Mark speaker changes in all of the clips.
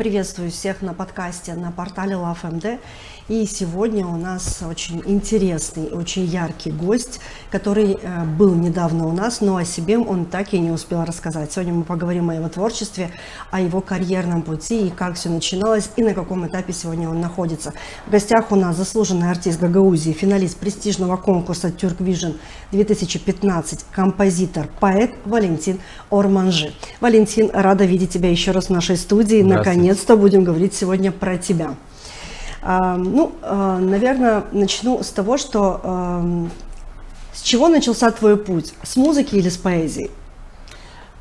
Speaker 1: приветствую всех на подкасте на портале LoveMD. И сегодня у нас очень интересный, очень яркий гость, который был недавно у нас, но о себе он так и не успел рассказать. Сегодня мы поговорим о его творчестве, о его карьерном пути и как все начиналось, и на каком этапе сегодня он находится. В гостях у нас заслуженный артист Гагаузии, финалист престижного конкурса Turkvision 2015, композитор, поэт Валентин Орманжи. Валентин, рада видеть тебя еще раз в нашей студии. Наконец-то будем говорить сегодня про тебя. Наверное, начну с того, что с чего начался твой путь? С музыки или с поэзии?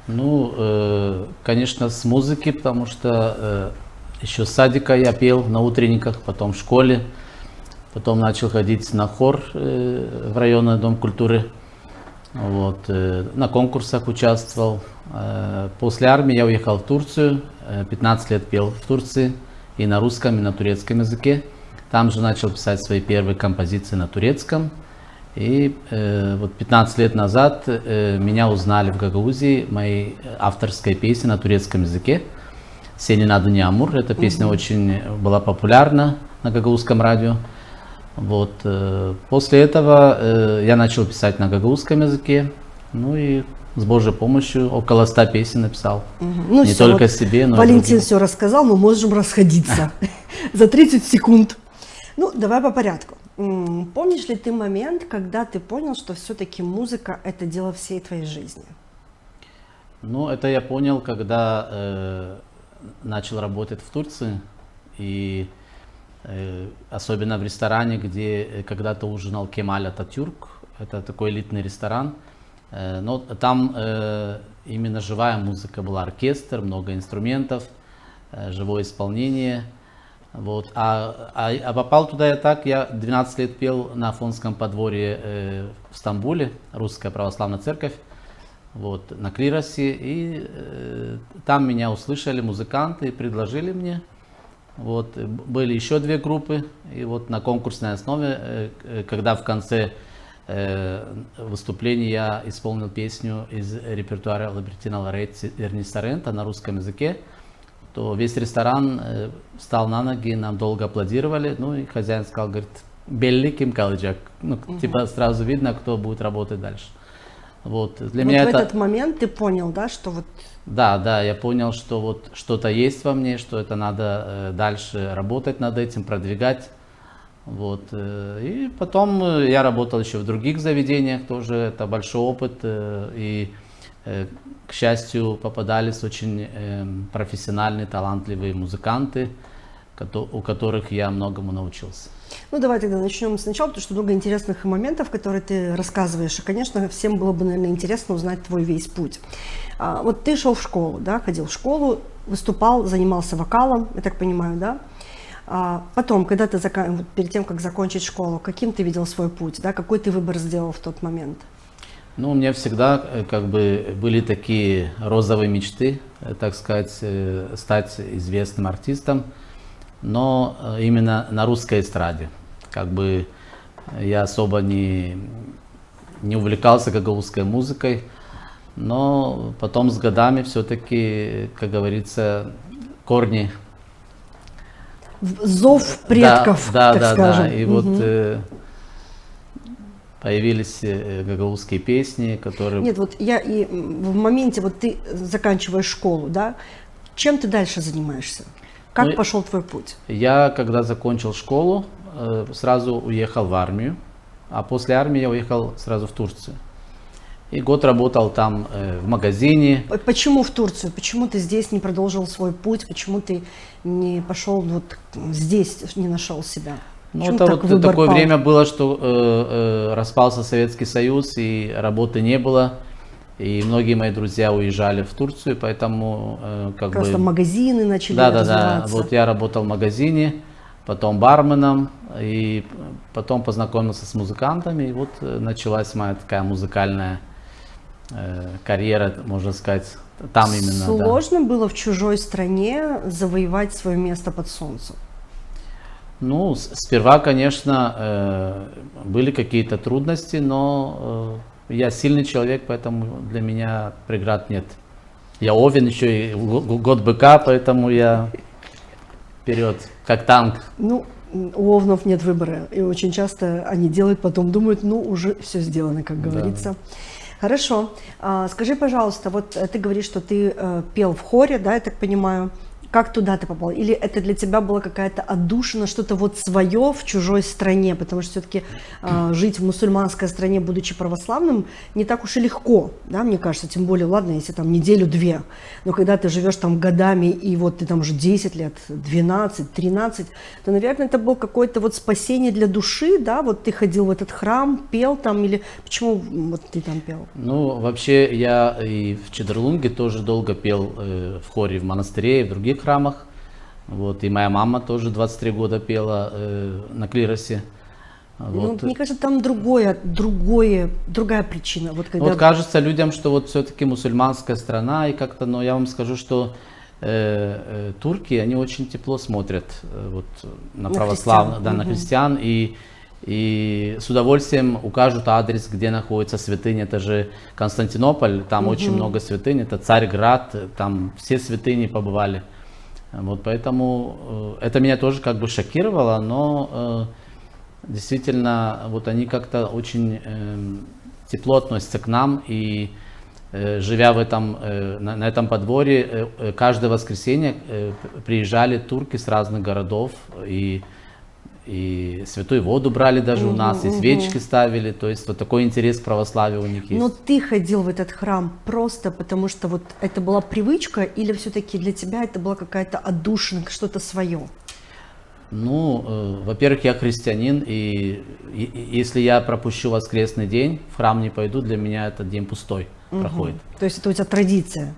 Speaker 2: Конечно, с музыки, потому что еще с садика я пел на утренниках, потом в школе, потом начал ходить на хор в районный дом культуры, на конкурсах участвовал. После армии я уехал в Турцию, 15 лет пел в Турции. И на русском, и на турецком языке. Там же начал писать свои первые композиции на турецком. И 15 лет назад меня узнали в Гагаузии моей авторской песни на турецком языке. «Senin adın Yağmur». Эта песня очень была популярна на гагаузском радио. После этого я начал писать на гагаузском языке. И с Божьей помощью около 100 песен написал. Не только себе, но
Speaker 1: Валентин
Speaker 2: и другим.
Speaker 1: все рассказал, мы можем расходиться за 30 секунд. Давай по порядку. Помнишь ли ты момент, когда ты понял, что все-таки музыка – это дело всей твоей жизни?
Speaker 2: Это я понял, когда начал работать в Турции. И особенно в ресторане, где когда-то ужинал Кемаль Ататюрк. Это такой элитный ресторан. Но там именно живая музыка была, оркестр, много инструментов, живое исполнение. А попал туда я так, я 12 лет пел на Афонском подворье в Стамбуле, Русская Православная Церковь, на клиросе. И там меня услышали музыканты и предложили мне. Были еще 2 группы, и на конкурсной основе, когда в конце выступление я исполнил песню из репертуара Либертина Лоретти «Эрниста Рента» на русском языке, то весь ресторан встал на ноги, нам долго аплодировали, и хозяин сказал, говорит, «Белли ким калыджак», сразу видно, кто будет работать дальше. Для меня
Speaker 1: в этот момент ты понял, да, что
Speaker 2: Да, я понял, что что-то есть во мне, что это надо дальше работать над этим, продвигать. И потом я работал еще в других заведениях, тоже это большой опыт, и, к счастью, попадались очень профессиональные, талантливые музыканты, у которых я многому научился.
Speaker 1: Давай тогда начнем сначала, потому что много интересных моментов, которые ты рассказываешь, и, конечно, всем было бы, наверное, интересно узнать твой весь путь. Ты шел в школу, да, ходил в школу, выступал, занимался вокалом, я так понимаю, да? Потом, когда ты перед тем, как закончить школу, каким ты видел свой путь, да, какой ты выбор сделал в тот момент?
Speaker 2: У меня всегда были такие розовые мечты, так сказать, стать известным артистом, но именно на русской эстраде. Я особо не увлекался гагаузской музыкой, но потом с годами все-таки, как говорится, корни.
Speaker 1: Зов предков, так скажем.
Speaker 2: И появились гагаузские песни, которые...
Speaker 1: Нет, в моменте, ты заканчиваешь школу, да, чем ты дальше занимаешься? Как пошел твой путь?
Speaker 2: Я, когда закончил школу, сразу уехал в армию, а после армии я уехал сразу в Турцию. И год работал там в магазине.
Speaker 1: Почему в Турцию? Почему ты здесь не продолжил свой путь? Почему ты не пошел здесь, не нашел себя?
Speaker 2: Такое время было, что распался Советский Союз, и работы не было. И многие мои друзья уезжали в Турцию, поэтому
Speaker 1: Просто магазины начали развиваться.
Speaker 2: Да. Я работал в магазине, потом барменом, и потом познакомился с музыкантами. И началась моя такая музыкальная карьера, можно сказать, там именно.
Speaker 1: Сложно было в чужой стране завоевать свое место под солнцем?
Speaker 2: Сперва, конечно, были какие-то трудности, но я сильный человек, поэтому для меня преград нет. Я Овен еще и год быка, поэтому я вперед, как танк.
Speaker 1: Ну, у овнов нет выбора, и очень часто они делают, потом думают, ну, уже все сделано, как говорится. Хорошо. Скажи, пожалуйста, вот ты говоришь, что ты пел в хоре, да, я так понимаю. Как туда ты попал? Или это для тебя была какая-то отдушина, что-то вот свое в чужой стране? Потому что все-таки жить в мусульманской стране, будучи православным, не так уж и легко, да, мне кажется. Тем более, ладно, если там неделю-две. Но когда ты живешь там годами, и вот ты там уже 10 лет, 12, 13, то, наверное, это было какое-то вот спасение для души, да? Вот ты ходил в этот храм, пел там, или почему вот ты там пел?
Speaker 2: Ну, вообще, я и в Чедерлунге тоже долго пел в хоре в монастыре и в других храмах. Вот, и моя мама тоже 23 года пела на клиросе. Вот.
Speaker 1: Ну, мне кажется, там другая причина. Вот, когда...
Speaker 2: Вот кажется людям, что вот все-таки мусульманская страна, и как-то, но я вам скажу, что турки, они очень тепло смотрят вот, на православных, да, на христиан, и с удовольствием укажут адрес, где находится святыня. Это же Константинополь, там очень много святынь, это Царьград, там все святыни побывали. Вот поэтому это меня тоже как бы шокировало, но действительно вот они как-то очень тепло относятся к нам, и живя в этом, на этом подворье, каждое воскресенье приезжали турки с разных городов, и святую воду брали даже у нас, и свечки ставили, то есть вот такой интерес к православию у них есть.
Speaker 1: Но ты ходил в этот храм просто потому, что вот это была привычка, или все-таки для тебя это была какая-то отдушина, что-то свое?
Speaker 2: Ну, во-первых, я христианин, и если я пропущу воскресный день, в храм не пойду, для меня этот день пустой проходит.
Speaker 1: То есть это у тебя традиция?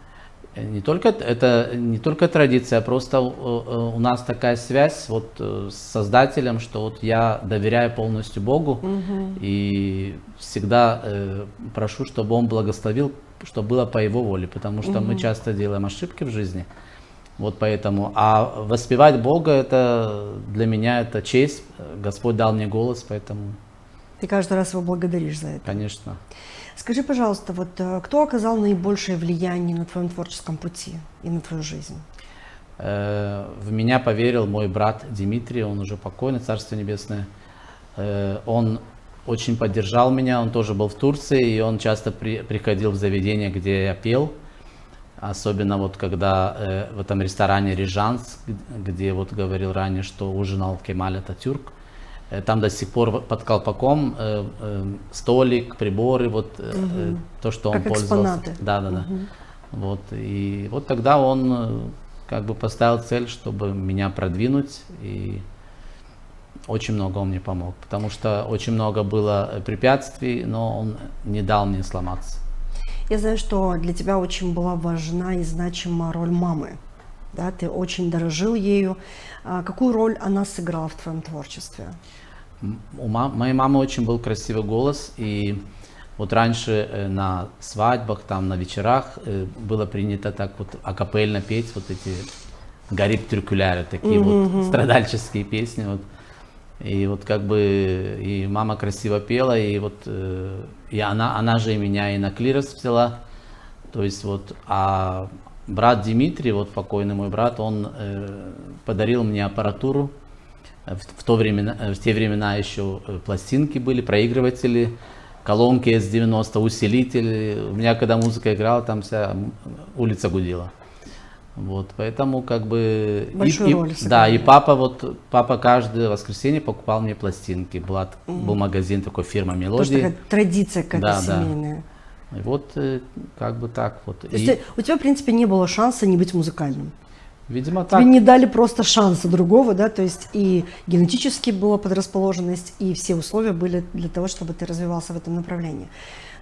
Speaker 2: Это не только традиция, просто у нас такая связь вот с Создателем, что вот я доверяю полностью Богу и всегда прошу, чтобы Он благословил, чтобы было по Его воле, потому что мы часто делаем ошибки в жизни. Вот поэтому. А воспевать Бога, это для меня это честь. Господь дал мне голос, поэтому.
Speaker 1: Ты каждый раз его благодаришь за это?
Speaker 2: Конечно.
Speaker 1: Скажи, пожалуйста, вот кто оказал наибольшее влияние на твоем творческом пути и на твою жизнь?
Speaker 2: В меня поверил мой брат Дмитрий, он уже покойный, Царство Небесное. Он очень поддержал меня, он тоже был в Турции, и он часто приходил в заведение, где я пел. Особенно вот когда в этом ресторане «Рижанс», где вот говорил ранее, что ужинал Кемаль Ататюрк, там до сих пор под колпаком столик, приборы, вот то, что он
Speaker 1: как
Speaker 2: пользовался.
Speaker 1: Экспонаты.
Speaker 2: Да. Вот, и вот тогда он как бы поставил цель, чтобы меня продвинуть, и очень много он мне помог, потому что очень много было препятствий, но он не дал мне сломаться.
Speaker 1: Я знаю, что для тебя очень была важна и значима роль мамы. Да, ты очень дорожил ею. Какую роль она сыграла в твоем творчестве?
Speaker 2: У моей мамы очень был красивый голос, и вот раньше на свадьбах, там на вечерах было принято так вот акапельно петь вот эти гарип тюркуляры, такие вот страдальческие песни. Вот. И вот как бы и мама красиво пела, и вот и она же и меня и на клирос взяла. То есть вот, а брат Дмитрий, вот покойный мой брат, он подарил мне аппаратуру. В те времена еще пластинки были, проигрыватели, колонки S90, усилители. У меня когда музыка играла, там вся улица гудела. Вот, поэтому как бы
Speaker 1: большую роль
Speaker 2: да, и папа каждое воскресенье покупал мне пластинки. Был магазин такой, фирма «Мелодии».
Speaker 1: Тоже такая традиция какая-то семейная.
Speaker 2: И вот как бы так вот.
Speaker 1: То есть у тебя, в принципе, не было шанса не быть музыкальным?
Speaker 2: Видимо, так.
Speaker 1: Тебе не дали просто шанса другого, да, то есть и генетически была предрасположенность, и все условия были для того, чтобы ты развивался в этом направлении.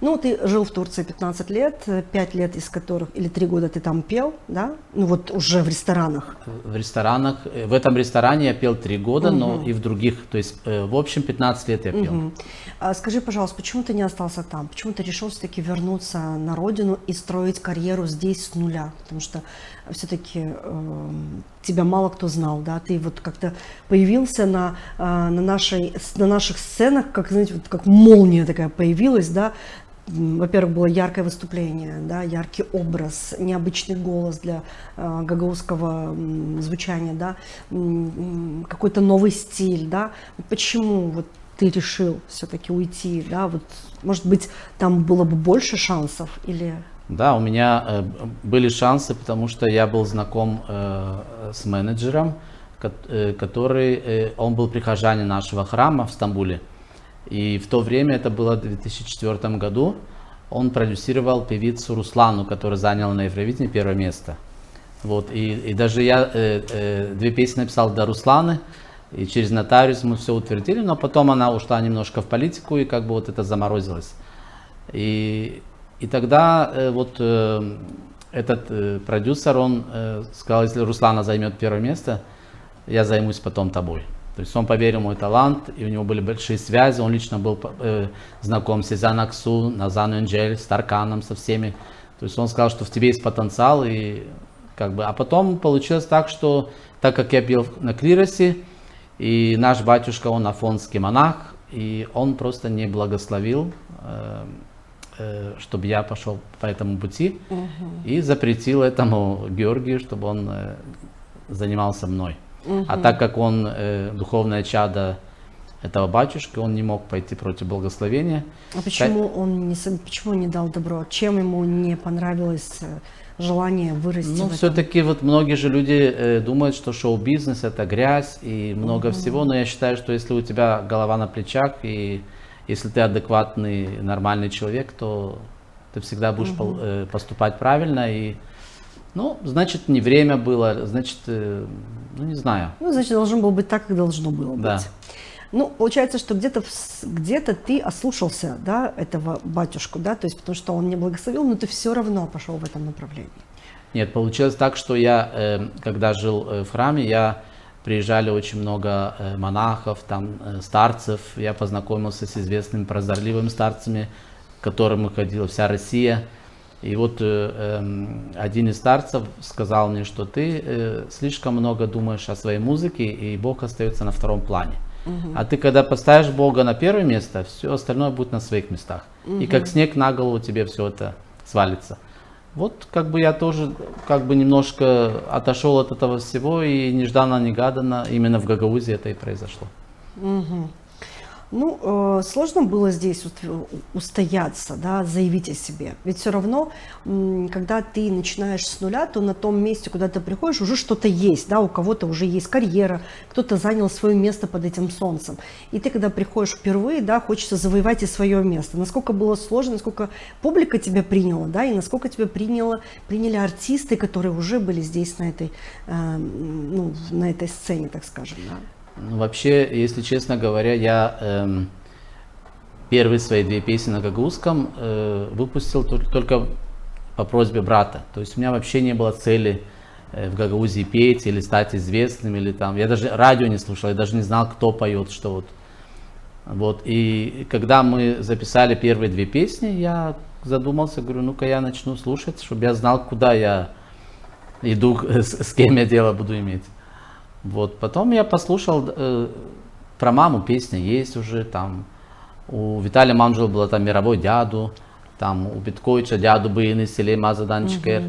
Speaker 1: Ну, ты жил в Турции 15 лет, 5 лет из которых, или 3 года ты там пел, да? Ну, вот уже в ресторанах.
Speaker 2: В ресторанах. В этом ресторане я пел 3 года, но и в других, то есть в общем 15 лет я пел.
Speaker 1: Скажи, пожалуйста, почему ты не остался там? Почему ты решил все-таки вернуться на родину и строить карьеру здесь с нуля? Потому что все-таки тебя мало кто знал, да? Ты вот как-то появился на наших сценах, как, знаете, вот как молния такая появилась, да? во-первых, было яркое выступление, да, яркий образ, необычный голос для гагаузского звучания, да, какой-то новый стиль, да. Почему вот ты решил все-таки уйти, да, вот, может быть, там было бы больше шансов или...
Speaker 2: Да, у меня были шансы, потому что я был знаком с менеджером, который, он был прихожанин нашего храма в Стамбуле. И в то время, это было в 2004 году, он продюсировал певицу Руслану, которая заняла на Евровидении первое место. Вот, и даже я 2 песни написал для Русланы, и через нотариус мы все утвердили, но потом она ушла немножко в политику, и как бы вот это заморозилось. И тогда вот этот продюсер, он сказал, если Руслана займет первое место, я займусь потом тобой. То есть он поверил в мой талант, и у него были большие связи, он лично был знаком с Сезан Аксу, Назан Энджель, с Тарканом, со всеми. То есть он сказал, что в тебе есть потенциал, и как бы... А потом получилось так, что так как я пел на клиросе, и наш батюшка, он афонский монах, и он просто не благословил, чтобы я пошел по этому пути, и запретил этому Георгию, чтобы он занимался мной. А так как он духовное чадо этого батюшки, он не мог пойти против благословения.
Speaker 1: А почему он не дал добро? Чем ему не понравилось желание вырасти?
Speaker 2: Ну, все-таки вот многие же люди думают, что шоу-бизнес это грязь и много всего, но я считаю, что если у тебя голова на плечах и если ты адекватный, нормальный человек, то ты всегда будешь поступать правильно. И, ну, значит, не время было, значит, ну, не знаю.
Speaker 1: Ну, значит, должно было быть так, как должно было
Speaker 2: Да.
Speaker 1: быть. Ну, получается, что где-то ты ослушался, да, этого батюшку, да, то есть потому что он не благословил, но ты все равно пошел в этом направлении.
Speaker 2: Нет, получилось так, что я, когда жил в храме, приезжали очень много монахов, там, старцев. Я познакомился с известными прозорливыми старцами, к которым ходила вся Россия. И вот один из старцев сказал мне, что ты слишком много думаешь о своей музыке, и Бог остается на втором плане. А ты, когда поставишь Бога на первое место, все остальное будет на своих местах. И как снег на голову тебе все это свалится. Вот как бы я тоже как бы немножко отошел от этого всего, и нежданно-негаданно именно в Гагаузии это и произошло.
Speaker 1: Ну, сложно было здесь устояться, да, заявить о себе. Ведь все равно, когда ты начинаешь с нуля, то на том месте, куда ты приходишь, уже что-то есть, да, у кого-то уже есть карьера, кто-то занял свое место под этим солнцем. И ты, когда приходишь впервые, да, хочется завоевать и свое место. Насколько было сложно, насколько публика тебя приняла, да, и насколько тебя приняли артисты, которые уже были здесь на этой сцене, так скажем, да.
Speaker 2: Ну, вообще, если честно говоря, я первые свои 2 песни на гагаузском выпустил только по просьбе брата. То есть у меня вообще не было цели в Гагаузии петь или стать известным, или там. Я даже радио не слушал, я даже не знал, кто поет, что вот. Вот. И когда мы записали первые 2 песни, я задумался, говорю, ну-ка я начну слушать, чтобы я знал, куда я иду, с кем я дело буду иметь. Вот, потом я послушал, про маму песня есть уже, там, у Виталия Манжела была там «Мировой дяду», там, у Битковича «Дяду Быины», «Селей Мазадан Чикер».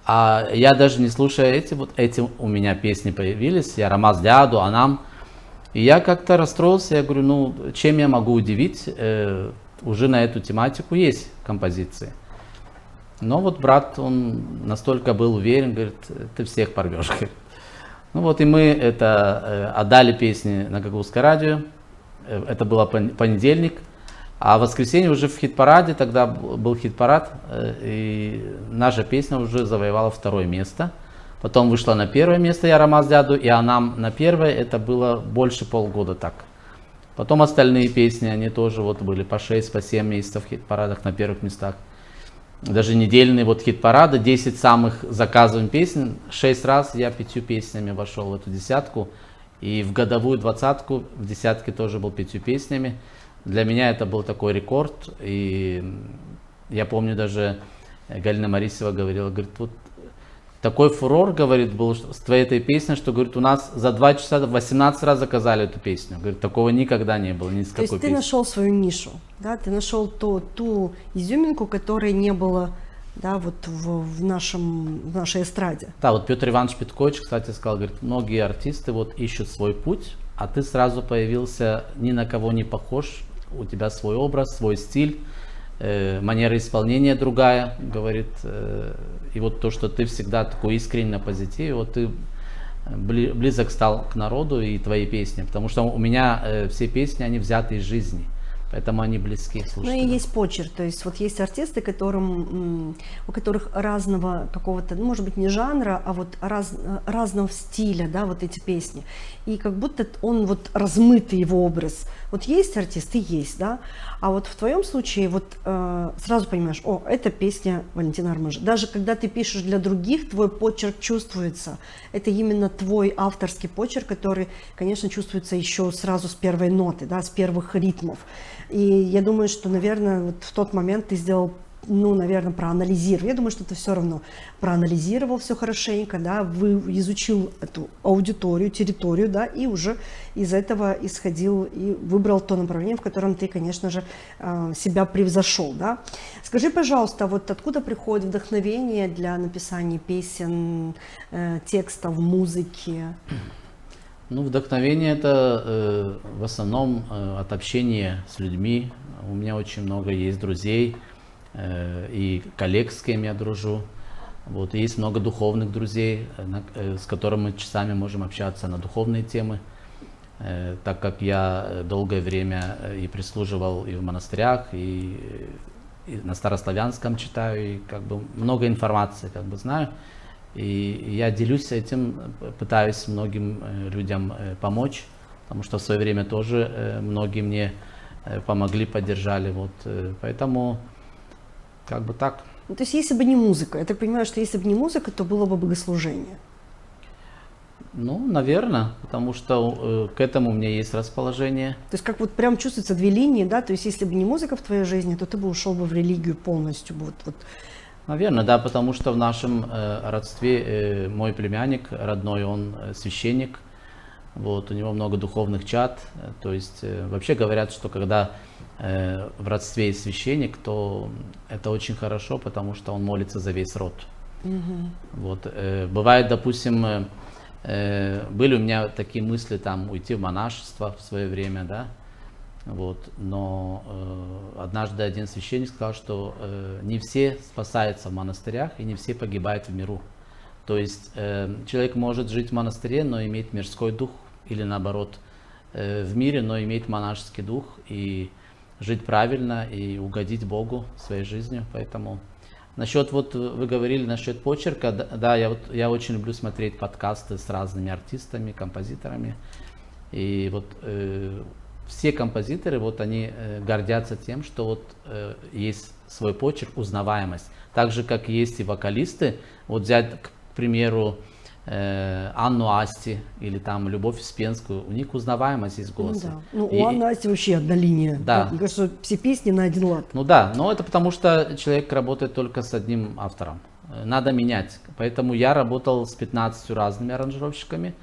Speaker 2: А я даже не слушая эти у меня песни появились, я «Рамаз дяду», «Анам». И я как-то расстроился, я говорю, ну, чем я могу удивить, уже на эту тематику есть композиции. Но вот брат, он настолько был уверен, говорит, ты всех порвешь. Ну вот и мы это отдали песни на Гагаузское радио, это было понедельник, а в воскресенье уже в хит-параде, тогда был хит-парад, и наша песня уже завоевала 2 место. Потом вышла на 1 место «Я Рамаз дяду», и «Анам» на 1, это было больше полгода так. Потом остальные песни, они тоже вот были по 6, по 7 месяцев в хит-парадах на первых местах. Даже недельные вот хит-парады, 10 самых заказываемых песен, 6 раз я 5 песнями вошел в эту десятку. И в годовую 20-ку в десятке тоже был 5 песнями. Для меня это был такой рекорд. И я помню даже Галина Марисева говорила, говорит, вот такой фурор, говорит, был с твоей этой песней, что, говорит, у нас за 2 часа 18 раз заказали эту песню. Говорит, такого никогда не было, ни с
Speaker 1: То
Speaker 2: какой
Speaker 1: есть ты
Speaker 2: песни.
Speaker 1: нашел свою нишу, да, ты нашел ту изюминку, которой не было, да, вот в нашей эстраде.
Speaker 2: Да, вот Петр Иванович Петкович, кстати, сказал, говорит, многие артисты вот ищут свой путь, а ты сразу появился, ни на кого не похож, у тебя свой образ, свой стиль, манера исполнения другая, говорит, и вот то, что ты всегда такой искренне на позитиве, вот ты близок стал к народу и твои песни, потому что у меня все песни, они взяты из жизни. Поэтому они близки к
Speaker 1: Ну
Speaker 2: слушателям.
Speaker 1: и есть почерк, то есть вот есть артисты, у которых разного какого-то, ну, может быть, не жанра, а вот разного стиля, да, вот эти песни. И как будто он вот размытый его образ. Вот есть артист и есть, да, а вот в твоем случае вот сразу понимаешь, о, это песня Валентина Армажа. Даже когда ты пишешь для других, твой почерк чувствуется. Это именно твой авторский почерк, который, конечно, чувствуется еще сразу с первой ноты, да, с первых ритмов. И я думаю, что, наверное, вот в тот момент ты сделал, ну, наверное, проанализировал. Я думаю, что ты все равно проанализировал все хорошенько, да, изучил эту аудиторию, территорию, да, и уже из этого исходил и выбрал то направление, в котором ты, конечно же, себя превзошел, да. Скажи, пожалуйста, вот откуда приходит вдохновение для написания песен, текстов, музыки?
Speaker 2: Ну, вдохновение это в основном от общения с людьми. У меня очень много есть друзей и коллег, с кем я дружу. Вот, и есть много духовных друзей, с которыми мы часами можем общаться на духовные темы. Так как я долгое время и прислуживал и в монастырях, и на старославянском читаю, и как бы много информации как бы знаю. И я делюсь этим, пытаюсь многим людям помочь, потому что в свое время тоже многие мне помогли, поддержали. Вот, поэтому как бы так.
Speaker 1: Ну, то есть если бы не музыка, я так понимаю, что если бы не музыка, то было бы богослужение.
Speaker 2: Ну, наверное, потому что к этому у меня есть расположение.
Speaker 1: То есть как вот прям чувствуются две линии, да, то есть если бы не музыка в твоей жизни, то ты бы ушел бы в религию полностью, вот.
Speaker 2: Наверное, да, потому что в нашем родстве мой племянник родной, он священник, вот, у него много духовных чад, то есть вообще говорят, что когда в родстве есть священник, то это очень хорошо, потому что он молится за весь род. Вот, бывает, допустим, были у меня такие мысли там уйти в монашество в свое время, да. Вот, но однажды один священник сказал, что не все спасаются в монастырях и не все погибают в миру. То есть человек может жить в монастыре, но иметь мирской дух, или наоборот, в мире, но иметь монашеский дух и жить правильно и угодить Богу своей жизнью. Поэтому насчет, вот вы говорили насчет почерка, да, я очень люблю смотреть подкасты с разными артистами, композиторами. И вот все композиторы, вот они гордятся тем, что вот есть свой почерк, узнаваемость. Так же, как есть и вокалисты. Вот взять, к примеру, Анну Асти или там Любовь Успенскую, у них узнаваемость есть голоса.
Speaker 1: Ну, да. У Анны Асти вообще одна линия.
Speaker 2: Да.
Speaker 1: Мне кажется, все песни на один лад.
Speaker 2: Ну да, но это потому что человек работает только с одним автором. Надо менять. Поэтому я работал с 15 разными аранжировщиками,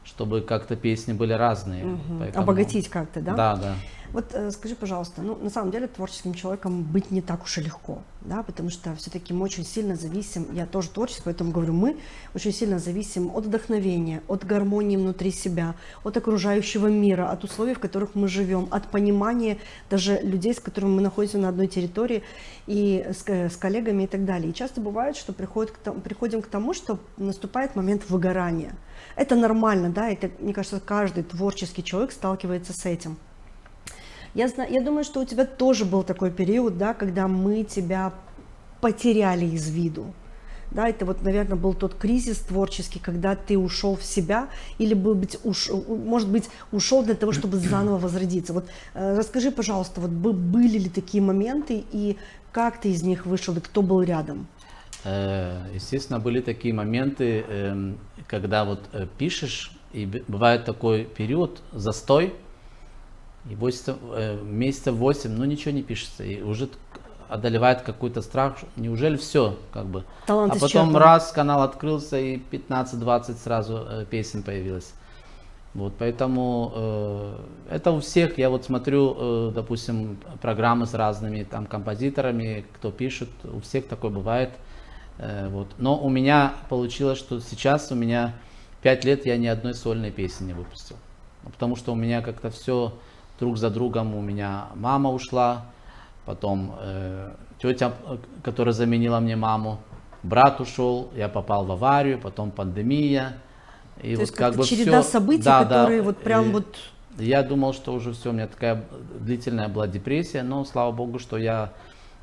Speaker 2: чтобы как-то песни были разные. Поэтому...
Speaker 1: Обогатить как-то, да?
Speaker 2: Да, да.
Speaker 1: Вот скажи, пожалуйста, ну, на самом деле творческим человеком быть не так уж и легко, да, потому что все-таки мы очень сильно зависим, я тоже творческий, поэтому говорю, мы очень сильно зависим от вдохновения, от гармонии внутри себя, от окружающего мира, от условий, в которых мы живем, от понимания даже людей, с которыми мы находимся на одной территории, и с коллегами и так далее. И часто бывает, что приходим к тому, что наступает момент выгорания. Это нормально, да, это, мне кажется, каждый творческий человек сталкивается с этим. Я думаю, что у тебя тоже был такой период, да, когда мы тебя потеряли из виду. Да, это вот, наверное, был тот кризис творческий, когда ты ушел в себя или, может быть, ушел для того, чтобы заново возродиться. Вот расскажи, пожалуйста, вот были ли такие моменты и как ты из них вышел и кто был рядом?
Speaker 2: Естественно, были такие моменты, когда вот пишешь, и бывает такой период, застой, и месяцев 8, ну ничего не пишется, и уже одолевает какой-то страх, неужели все, как бы.
Speaker 1: Талант
Speaker 2: А потом
Speaker 1: исчерпан.
Speaker 2: раз канал открылся и 15-20 сразу песен появилось. Вот, поэтому это у всех, я вот смотрю, допустим, программы с разными там композиторами, кто пишет, у всех такое бывает. Вот. Но у меня получилось, что сейчас у меня 5 лет я ни одной сольной песни не выпустил. Потому что у меня как-то все друг за другом, у меня мама ушла, потом тетя, которая заменила мне маму, брат ушел, я попал в аварию, потом пандемия. И
Speaker 1: То
Speaker 2: вот
Speaker 1: есть
Speaker 2: как
Speaker 1: как-то
Speaker 2: бы
Speaker 1: череда
Speaker 2: все,
Speaker 1: событий,
Speaker 2: да,
Speaker 1: которые
Speaker 2: да,
Speaker 1: вот прям вот...
Speaker 2: я думал, что уже все, у меня такая длительная была депрессия, но слава богу, что я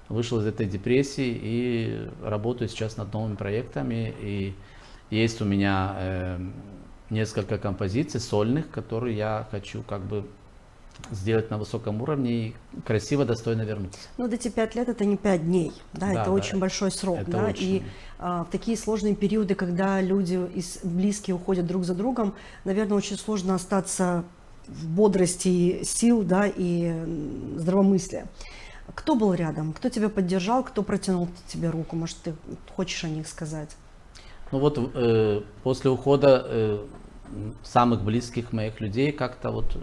Speaker 2: вышел из этой депрессии и работаю сейчас над новыми проектами. И есть у меня несколько композиций сольных, которые я хочу как бы сделать на высоком уровне и красиво, достойно вернуться.
Speaker 1: Ну, вот эти 5 лет это не 5 дней, да,
Speaker 2: Да,
Speaker 1: это
Speaker 2: да,
Speaker 1: очень большой срок,
Speaker 2: это
Speaker 1: да, и
Speaker 2: очень.
Speaker 1: в такие сложные периоды, когда люди близкие уходят друг за другом, наверное, очень сложно остаться в бодрости сил, да, и здравомыслия. Кто был рядом, кто тебя поддержал, кто протянул тебе руку, может, ты хочешь о них сказать?
Speaker 2: Ну вот после ухода самых близких моих людей как-то вот,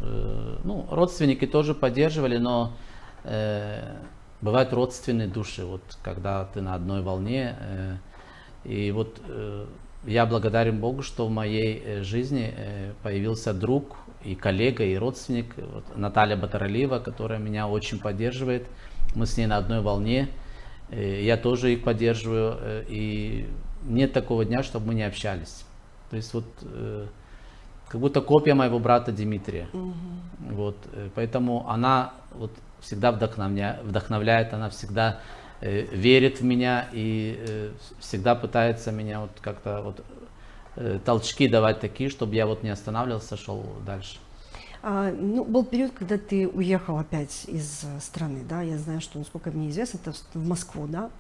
Speaker 2: ну, родственники тоже поддерживали, но бывают родственные души, вот когда ты на одной волне. И вот я благодарен Богу, что в моей жизни появился друг и коллега, и родственник, вот, Наталья Батаралиева, которая меня очень поддерживает. Мы с ней на одной волне. Я тоже их поддерживаю. И нет такого дня, чтобы мы не общались. То есть вот как будто копия моего брата Дмитрия. Вот, поэтому она вот всегда вдохновляет, она всегда верит в меня и всегда пытается меня вот как-то вот толчки давать такие, чтобы я вот не останавливался, шел дальше.
Speaker 1: Ну, был период, когда ты уехал опять из страны, да, я знаю, что, насколько мне известно, это в Москву, да.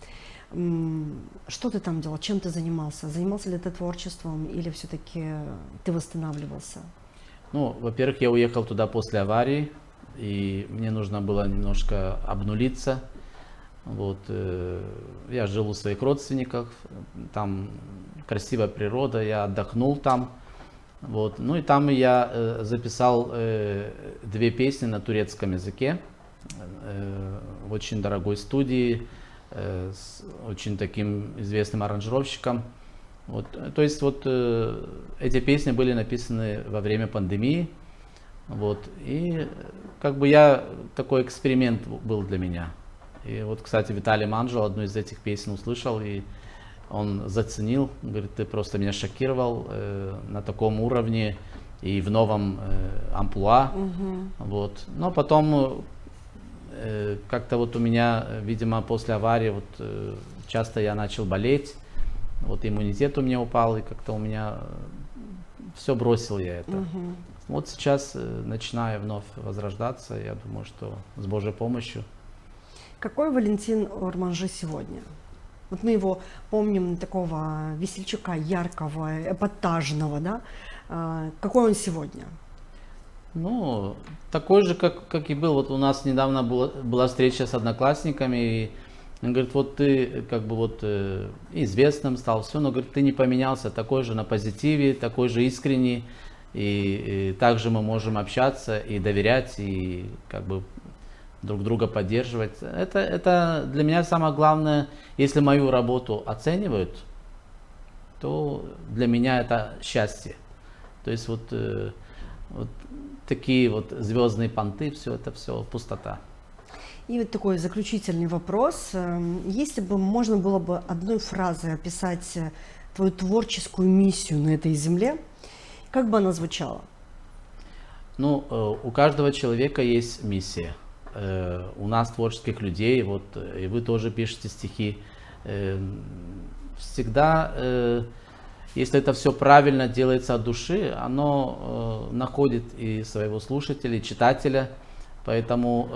Speaker 1: Что ты там делал, чем ты занимался? Занимался ли ты творчеством или все-таки ты восстанавливался?
Speaker 2: Ну, во-первых, я уехал туда после аварии, и мне нужно было немножко обнулиться. Вот, я жил у своих родственников, там красивая природа, я отдохнул там. Вот, ну и там я записал 2 песни на турецком языке в очень дорогой студии с очень таким известным аранжировщиком. Вот, то есть вот эти песни были написаны во время пандемии. Вот, и как бы я такой эксперимент был для меня. И вот, кстати, Виталий Манжел одну из этих песен услышал, и он заценил, говорит, ты просто меня шокировал на таком уровне и в новом амплуа. Вот. Но потом как-то вот у меня, видимо, после аварии вот часто я начал болеть, вот иммунитет у меня упал, и как-то у меня все бросил я это. Вот сейчас начинаю вновь возрождаться, я думаю, что с Божьей помощью.
Speaker 1: Какой Валентин Орманжи сегодня? Вот мы его помним такого весельчака, яркого, эпатажного, да? Какой он сегодня?
Speaker 2: Ну, такой же, как и был. Вот у нас недавно была встреча с одноклассниками, и он говорит, вот ты как бы вот известным стал, все, но говорит, ты не поменялся, такой же на позитиве, такой же искренний, и также мы можем общаться и доверять, и как бы друг друга поддерживать. Это для меня самое главное, если мою работу оценивают, то для меня это счастье. То есть вот такие вот звездные понты, все это все пустота.
Speaker 1: И вот такой заключительный вопрос. Если бы можно было бы одной фразой описать твою творческую миссию на этой земле, как бы она звучала?
Speaker 2: Ну, у каждого человека есть миссия. У нас, творческих людей, вот, и вы тоже пишете стихи, всегда, если это все правильно делается от души, оно находит и своего слушателя, и читателя, поэтому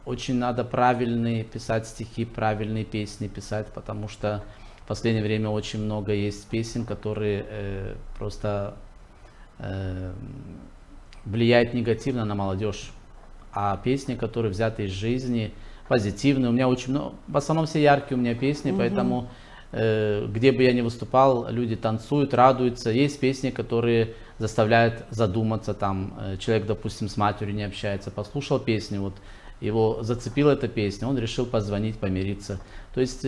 Speaker 2: очень надо правильные писать стихи, правильные песни писать, потому что в последнее время очень много есть песен, которые просто влияют негативно на молодежь. А песни, которые взяты из жизни, позитивные. У меня очень много, в основном все яркие у меня песни, поэтому где бы я ни выступал, люди танцуют, радуются. Есть песни, которые заставляют задуматься, там человек, допустим, с матерью не общается, послушал песню, вот его зацепила эта песня, он решил позвонить, помириться. То есть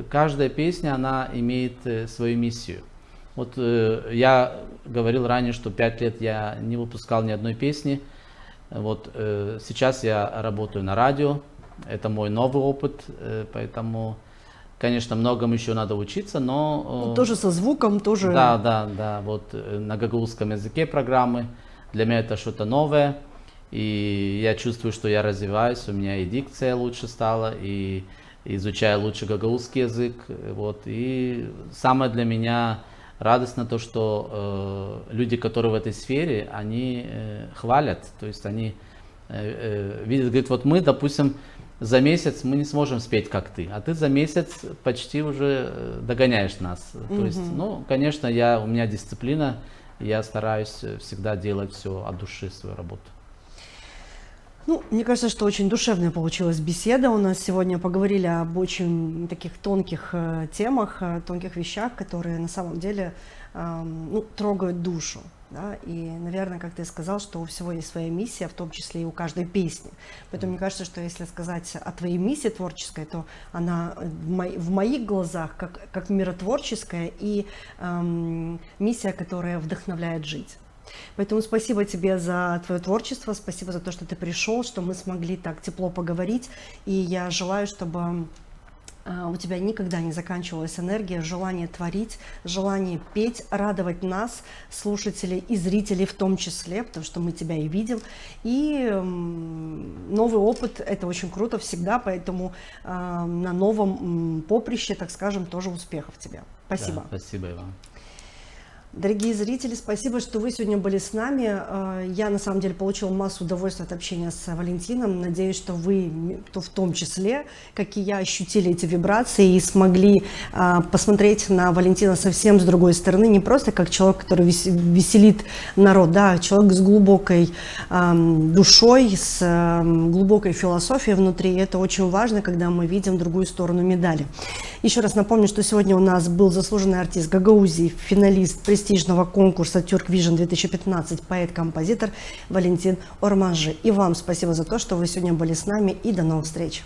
Speaker 2: каждая песня, она имеет свою миссию. Вот я говорил ранее, что 5 лет я не выпускал ни одной песни. Вот сейчас я работаю на радио, это мой новый опыт, поэтому, конечно, многому еще надо учиться, но...
Speaker 1: Тоже со звуком, тоже...
Speaker 2: Да, вот на гагаузском языке программы, для меня это что-то новое. И я чувствую, что я развиваюсь, у меня и дикция лучше стала, и изучаю лучше гагаузский язык. Вот. И самое для меня радостно то, что люди, которые в этой сфере, они хвалят. То есть они видят, говорят, вот мы, допустим, за месяц мы не сможем спеть, как ты, а ты за месяц почти уже догоняешь нас. То есть, ну, конечно, у меня дисциплина, я стараюсь всегда делать все от души, свою работу.
Speaker 1: Ну, мне кажется, что очень душевная получилась беседа. У нас сегодня поговорили об очень таких тонких темах, тонких вещах, которые на самом деле трогают душу. Да? И, наверное, как ты сказал, что у всего есть своя миссия, в том числе и у каждой песни. Поэтому мне кажется, что если сказать о твоей миссии творческой, то она в моих глазах как миротворческая и миссия, которая вдохновляет жить. Поэтому спасибо тебе за твое творчество, спасибо за то, что ты пришел, что мы смогли так тепло поговорить. И я желаю, чтобы у тебя никогда не заканчивалась энергия, желание творить, желание петь, радовать нас, слушателей и зрителей в том числе, потому что мы тебя и видим. И новый опыт – это очень круто всегда, поэтому на новом поприще, так скажем, тоже успехов тебе. Спасибо.
Speaker 2: Да, спасибо и вам.
Speaker 1: Дорогие зрители, спасибо, что вы сегодня были с нами. Я, на самом деле, получила массу удовольствия от общения с Валентином. Надеюсь, что вы, в том числе, как и я, ощутили эти вибрации и смогли посмотреть на Валентина совсем с другой стороны. Не просто как человек, который веселит народ, да, а человек с глубокой душой, с глубокой философией внутри. И это очень важно, когда мы видим другую сторону медали. Еще раз напомню, что сегодня у нас был заслуженный артист Гагаузии, финалист престижного конкурса Turk Vision 2015, поэт-композитор Валентин Орманжи. И вам спасибо за то, что вы сегодня были с нами, и до новых встреч!